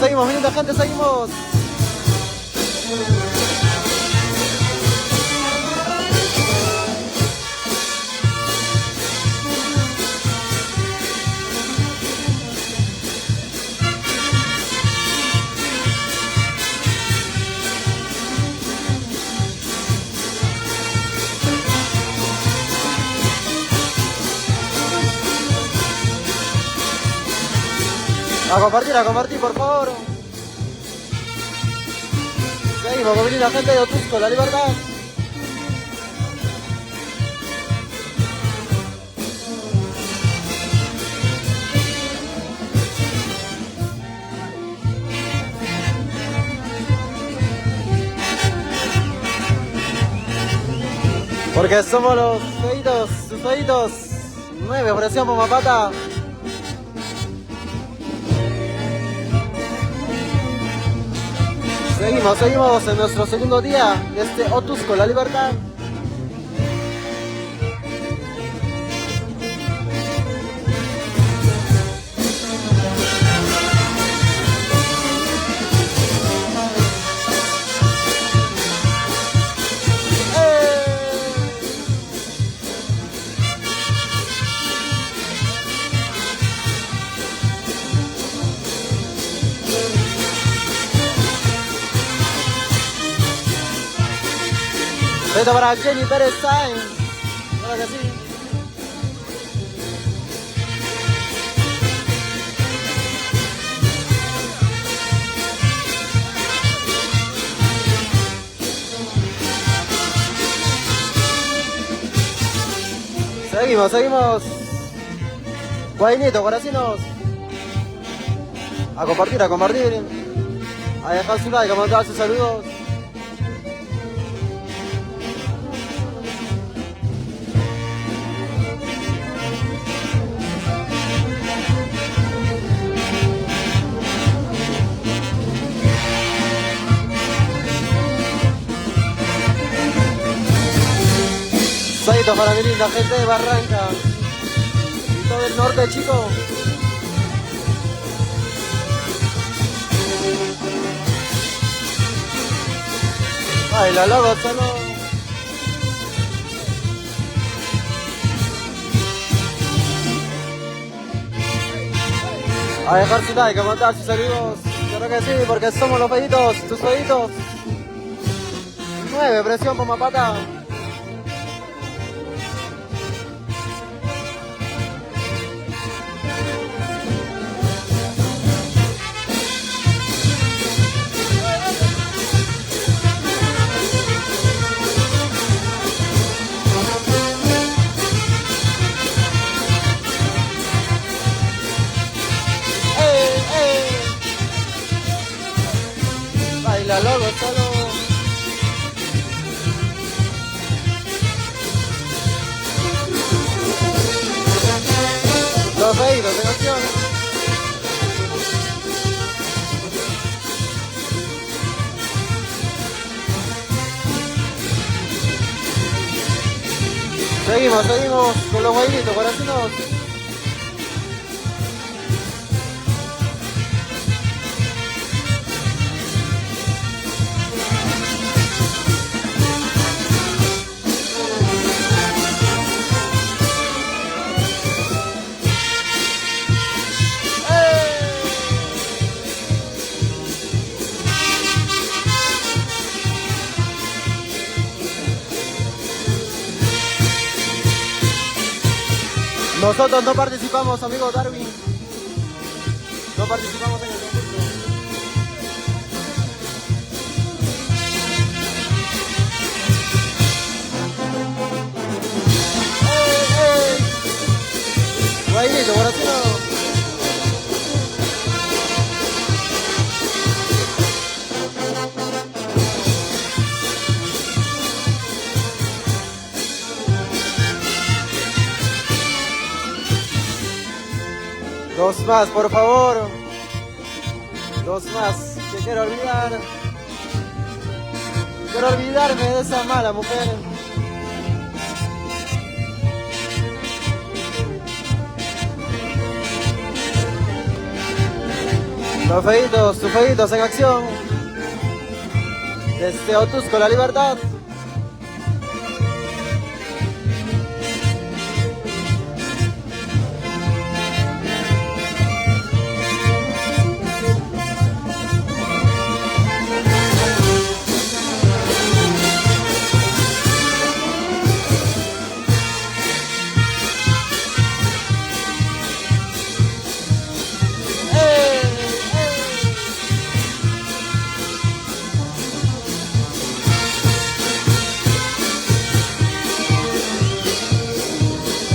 Seguimos, mi linda gente, seguimos. A compartir, por favor. Seguimos con mi linda gente de Otusco, La Libertad. Porque somos los feitos, sus feitos. 9, operación Pomapata. Seguimos en nuestro segundo día de este Otusco, La Libertad. Esto para Jenny Pérez Sainz. Claro que sí. Seguimos. Guainito, coracinos. A compartir. A dejar su like, a mandar sus saludos. Saludos para mi linda gente de Barranca y todo el norte, chico. Ay, la logo solo. A dejar su like, a mandar sus saludos. Creo que sí, porque somos los peditos, tus peditos. 9, presión Pomapata. Baila logo solo. Los pedidos de canción. Seguimos con los bailitos, corazones. Nosotros no participamos, amigo Darwin. No participamos en el concurso. Guainito, corazón. Dos más, por favor. Dos más, que quiero olvidar. Quiero olvidarme de esa mala mujer. Los feitos en acción. Desde Otusco, La Libertad.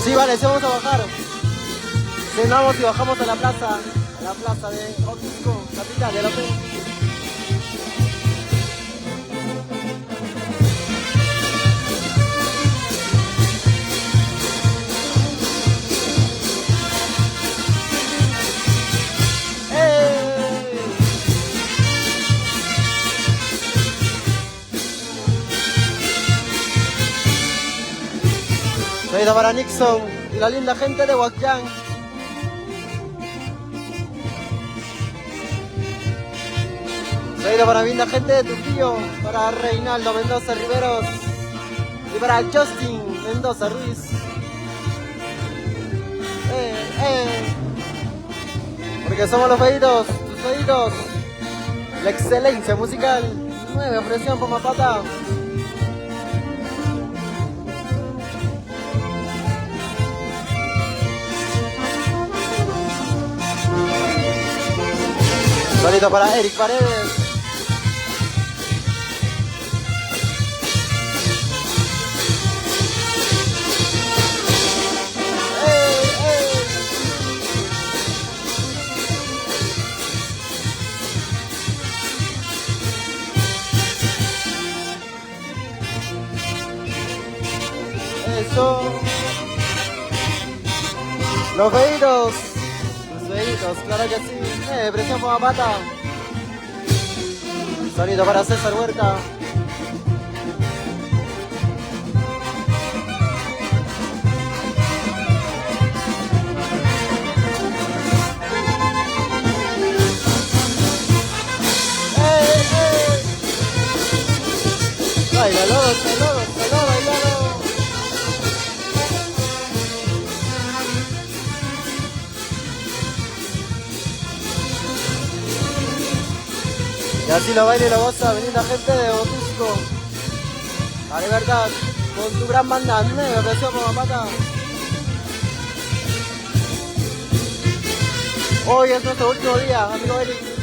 Sí, vale, sí, vamos a bajar. Cenamos y bajamos a la plaza de Otusco, capital de la Perú. Salida para Nixon y la linda gente de Huaycán. Salida para la linda gente de Trujillo, para Reinaldo Mendoza Riveros y para Justin Mendoza Ruiz. Porque somos los feitos, tus feitos. La excelencia musical. Nueva presión por Mapata. Salito para Eric Paredes. Eso. Los feitos. Claro que sí. Presión por la pata. Sonido para César Huerta. Bailalo, bailalo. Y así lo baila y lo goza, venida gente de Otusco. La Libertad, con tu gran banda, me presión por Mapata. Hoy es nuestro último día, amigo Eric.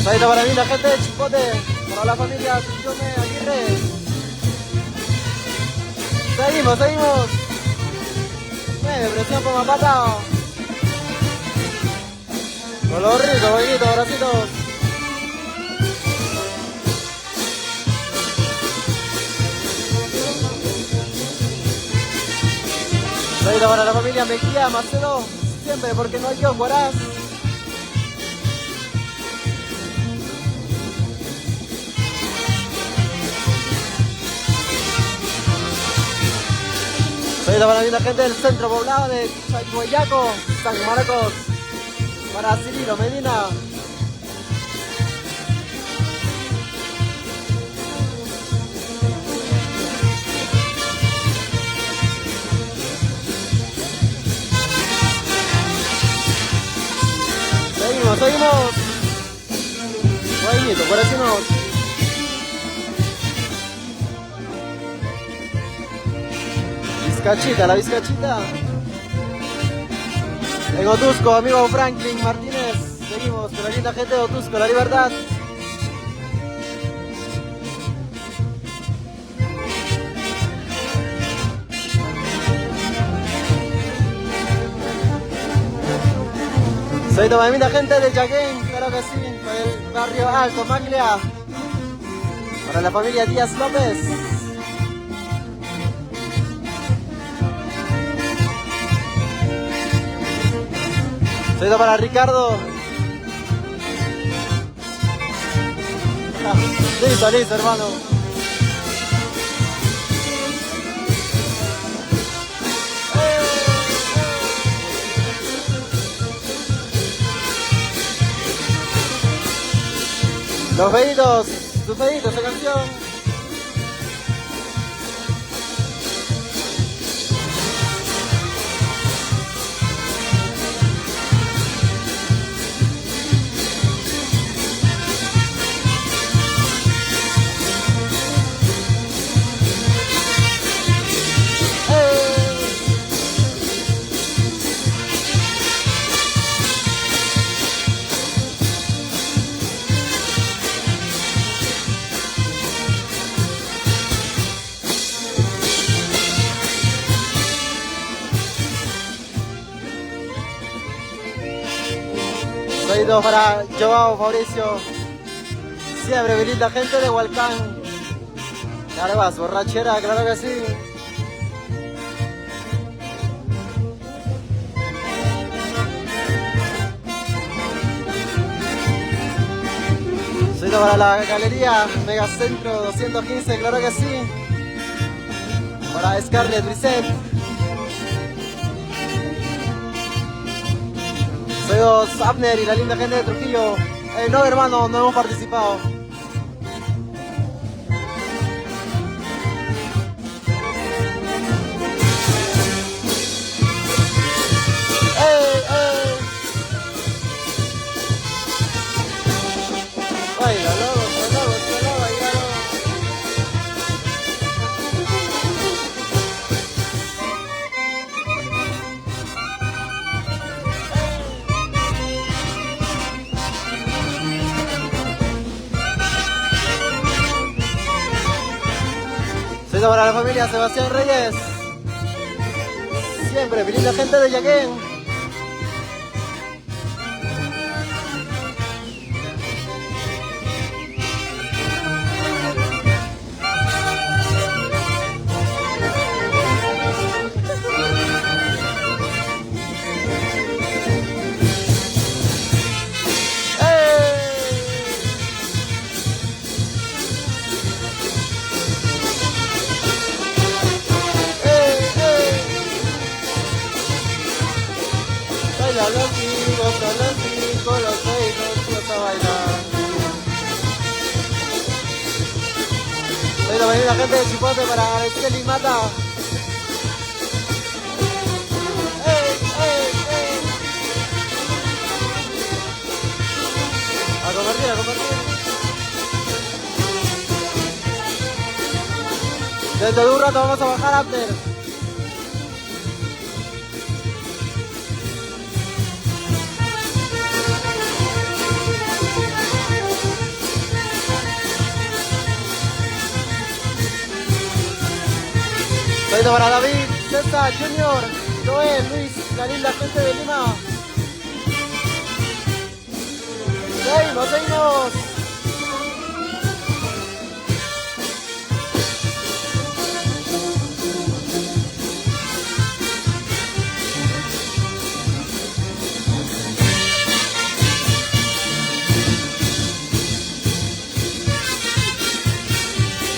Salida para mí la gente de Chipote, para la familia Tuchome Aguirre. Seguimos. Presión por Mapata. Color rico, bonito, abracitos. Salida para la familia Mejía, Marcelo, siempre porque no hay que Guaraz. Salida para la gente del centro poblado de Chaguayaco, San Marcos, para Cirilo Medina. Seguimos. Guaynito, por así no. La Vizcachita. En Otusco, amigo Franklin Martínez. Seguimos con la linda gente de Otusco, La Libertad. Soy la linda gente de Yaguén, claro que sí, para el barrio Alto Maglia. Para la familia Díaz López. Saludo para Ricardo. Listo, listo, hermano. Los pedidos, tus pedidos, esa canción. Saludos para Joao, Mauricio. Siempre mi linda gente de Hualcán. Carvas, borrachera, claro que sí. Saludos para la galería Megacentro 215, claro que sí. Para Scarlett Reset. Saludos Abner y la linda gente de Trujillo. No, hermano, no hemos participado. Bailalo, bailalo, bailalo. Saludos para la familia Sebastián Reyes. Siempre, mi linda gente de Yaquén. Los pedidos, a bailar. Soy la gente de Chipote para Araceli Mata. A compartir, a compartir. Dentro de un rato vamos a bajar after. Saludos para David, César, Junior, Joel, Luis, la linda gente de Lima. Seguimos, seguimos.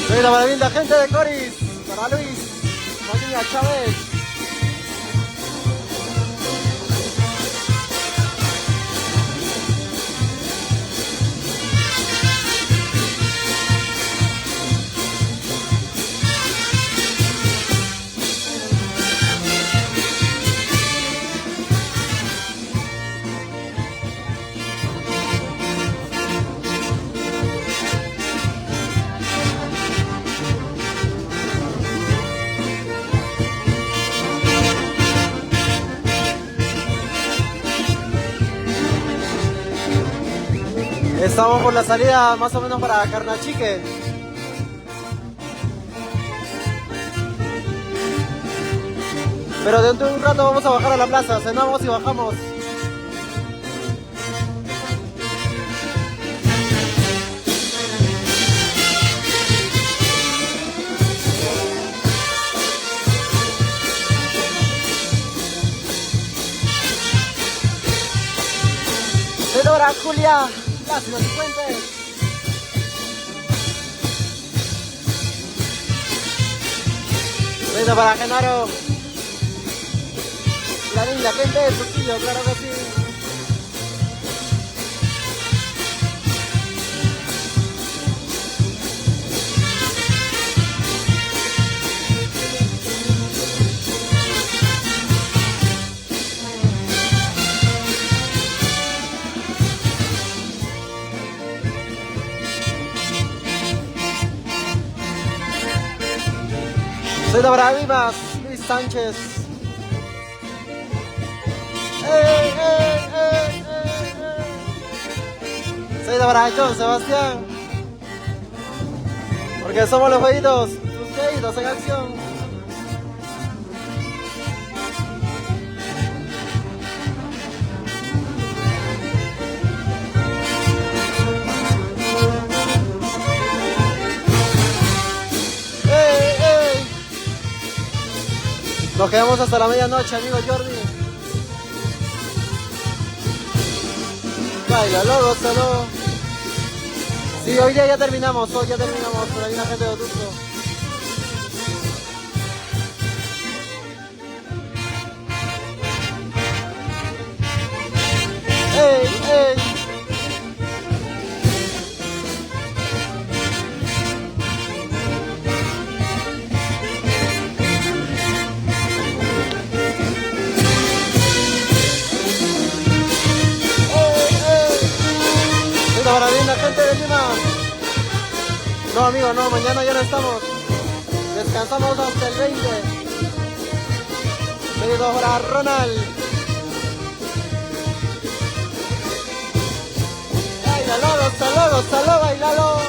Saludos para la linda gente de Coris, para Luis. María Chávez. Estamos por la salida más o menos para Carnachique. Pero dentro de un rato vamos a bajar a la plaza, cenamos y bajamos. para Julia, las 50. Besito para Genaro. La linda gente de Trujillo, claro que sí. Soy de Bravimas, Luis Sánchez. Soy de Barajón, Sebastián. Porque somos los jueguitos, tus jueguitos en acción. Nos quedamos hasta la medianoche, amigo Jordi. Baila, gózalo. Sí, hoy ya terminamos, pero hay una gente de Otusco. ¡Ey, ey! Para bien la gente de Lima. No, amigo, no, mañana ya no estamos. Descansamos hasta el 20. Pedido para Ronald. Bailalo, gózalo, bailalo.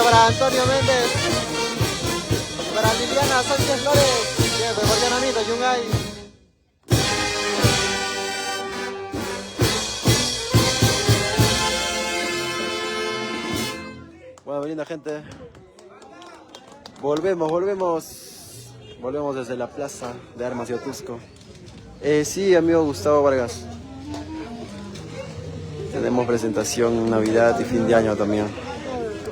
Para Antonio Méndez, para Liliana Sánchez Flores, siempre por Llanamito, Yungay. Bueno, linda gente, volvemos desde la Plaza de Armas de Otusco. Sí, amigo Gustavo Vargas, tenemos presentación Navidad y fin de año también.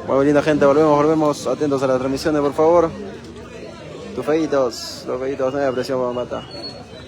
Bueno, linda gente, volvemos, atentos a las transmisiones, por favor. Tus feitos, los feitos, no hay presión, mamata.